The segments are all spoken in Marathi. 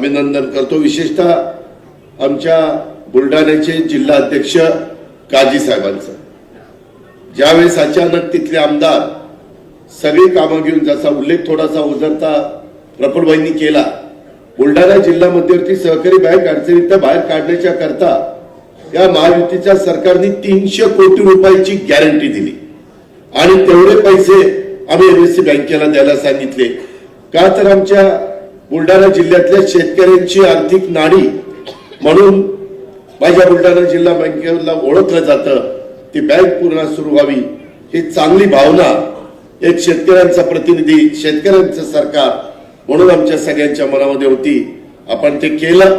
अभिनंदन करतो। विशेषतः आमच्या बुलढाण्याचे जिल्हा अध्यक्ष काजी साहेबांचं, ज्यावेळेस अचानक तिथले आमदार सगळी कामं घेऊन, जसा उल्लेख थोडासा उजरता प्रफुल्लभाईंनी केला, बुलढाणा जिल्हा मध्यवर्ती सहकारी बँक अडचणीतून बाहेर काढण्याच्या करता या महायुतीच्या सरकारने 300 कोटी रुपयाची गॅरंटी दिली आणि तेवढे पैसे आम्ही एमएससी बँकेला द्यायला सांगितले। का तर आमच्या बुलढाणा जिल्ह्यातल्या शेतकऱ्यांची आर्थिक नाडी म्हणून माझ्या बुलढाणा जिल्हा बँकेला ओळखलं जातं। ती बँक पूर्ण सुरू व्हावी ही चांगली भावना एक शेतकऱ्यांचा प्रतिनिधी, शेतकऱ्यांचं सरकार म्हणून आमच्या सगळ्यांच्या मनामध्ये होती। आपण ते केलं,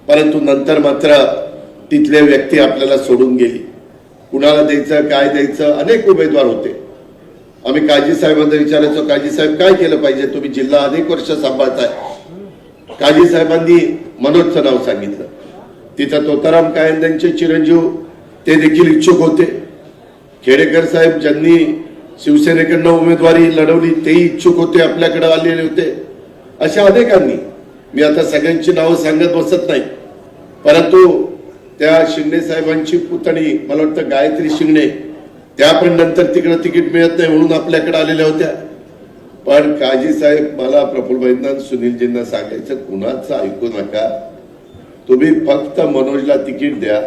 परंतु नंतर मात्र तिथले व्यक्ती आपल्याला सोडून गेली। कुणाला द्यायचं, काय द्यायचं, अनेक उमेदवार होते। आम्ही काजी साहेबांना विचारायचो, काजी साहेब काय केलं पाहिजे, तुम्ही जिल्हा अनेक वर्ष सांभाळताय। काजी साहेबांनी मनोजचं नाव सांगितलं। तिथं तोताराम कायंदेंचे चिरंजीव ते देखील इच्छुक होते। खेडेकर साहेब ज्यांनी शिवसेनेकडनं उमेदवारी लढवली तेही इच्छुक होते, आपल्याकडे आलेले होते। अशा अनेकांनी, मी आता सगळ्यांची नावं सांगत बसत नाही, परंतु त्या शिंदे साहेबांची पुतणी, मला वाटतं गायत्री शिंगणे, त्या पण नंतर तिकडे तिकीट मिळत नाही म्हणून आपल्याकडे आलेल्या होत्या। पण काजी साहेब मला प्रफुल्लभाईंना, सुनीलजींना सांगायचं, कुणाचं ऐकू नका, तुम्ही फक्त मनोजला तिकीट द्या,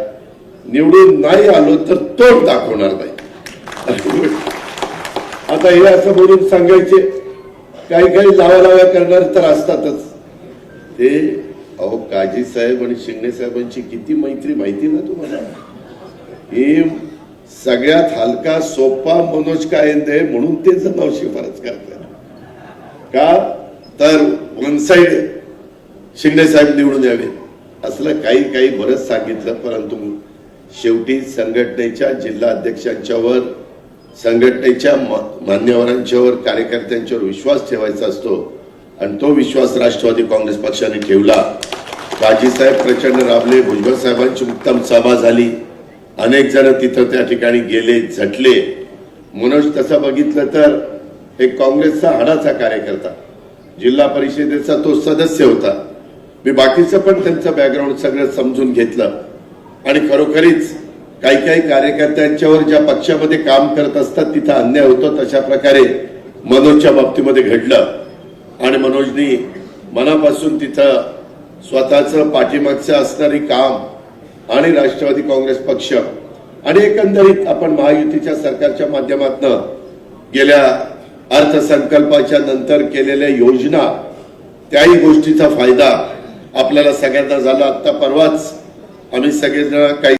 निवडून नाही आलो तर तोड दाखवणार नाही। आता हे असं बोलून सांगायचे, काही काही लावालाव्या करणार तर असतातच ते। अहो काजी साहेब आणि शिंदे साहेबांची किती मैत्री माहिती ना तुम्हाला। हे सगळ्यात हलका सोपा मनोज कायंदे म्हणून तेच नाव शिफारस करतात। का तर वन साइड शिंदे साहेब निवडून यावे असलं काही काही बरंच सांगितलं, परंतु शेवटी संघटनेच्या जिल्हा अध्यक्षांच्यावर, संघटनेच्या मान्यवरांच्यावर, कार्यकर्त्यांच्यावर विश्वास ठेवायचा असतो आणि तो विश्वास राष्ट्रवादी काँग्रेस पक्षाने ठेवला। काजी साहेब प्रचंड राबले, भुजबळ साहेबांची उत्तम सभा झाली, अनेक जण तिथं त्या ठिकाणी गेले, झटले। मनोज तसं बघितलं तर एक काँग्रेसचा हाडाचा कार्यकर्ता, जिल्हा परिषदेचा तो सदस्य होता। मी बाकीचं पण त्यांचं बॅकग्राऊंड सगळं समजून घेतलं आणि खरोखरीच काही काही कार्यकर्त्यांच्यावर ज्या पक्षामध्ये काम करत असतात तिथं अन्याय होतो, तशा प्रकारे मनोजच्या बाबतीमध्ये घडलं आणि मनोजनी मनापासून तिथं स्वतःचं पाठीमागचं असणारी काम आणि राष्ट्रवादी काँग्रेस पक्ष आणि एकंदरीत आपण महायुतीच्या सरकारच्या माध्यमातून गेल्या अर्थसंकल्पाच्या नंतर केलेल्या योजना, त्याही गोष्टीचा फायदा आपल्याला सगळ्यांना झाला। आता परवाच आम्ही सगळेजण काही